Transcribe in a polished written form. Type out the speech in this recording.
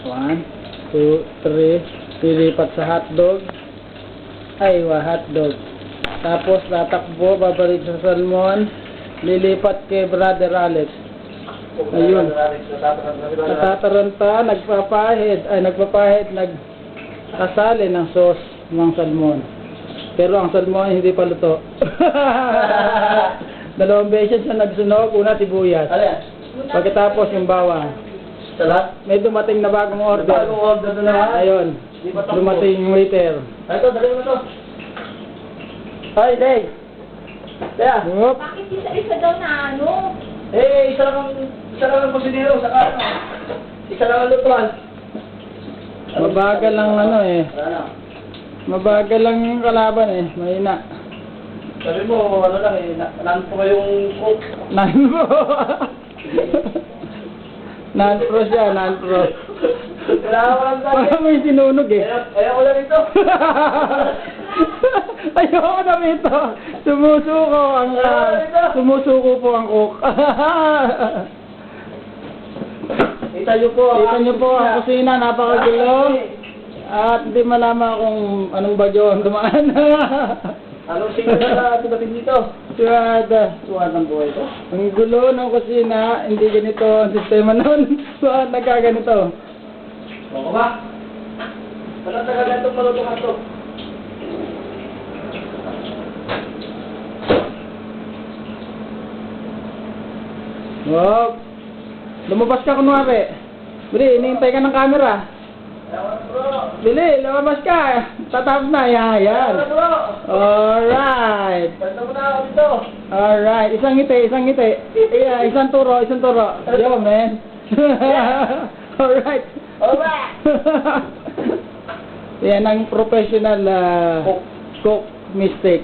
1, 2, 3. Lilipat sa hotdog. Ay, hotdog. Tapos tatakbo, babalik sa salmon. Lilipat kay Brother Alex. Ayun. Natataranta, nagkasali ng sauce ng salmon. Pero ang salmon hindi pa luto. 2 beses na nagsunog, una sibuyas. Pagkatapos yung bawang. May dumating na bagong order. Bagong order na naman. Ayun. Dumating yung waiter. Ay, ito, dali mo na ito. Ay, Day. Kaya. Bakit isa daw na ano? Isa lang ang kusinero, saka ano. Isa lang ang lutuan. Mabagal lang ano eh. Ano? Mabagal lang yung kalaban eh. Mahina. Sabi mo, ano lang eh, nanpo kayong cook. Nanpro. Nanpro siya, nanpro. Kailangan ko lang dati. Parang may sinunog eh. Ayaw ko lang ito. Ayoko na ito. Sumusuko po ang cook. Kita niyo po. Kita niyo po ang kusina, napakagulo. At hindi malaman kung anong bagyo ang dumaan. Anong signal na dumating dito? Suwada. Suwan ng buhay ko. Ang gulo ng kusina, hindi ganito ang sistema noon. Suwada nagkaganito. Oo ba? Walang tagal na itong malutukan to. Wag. Lumabas ka kunwari. Bili, hinihintay ka ng camera. Ewan bro. Bili, lumabas ka. Tatapos na, yan. Ewan bro. Alright. Basta mo na ako dito. Alright. Isang ngiti. Yeah, isang turo. Yo, man. Alright. Alright. Yan ang professional cook mistake.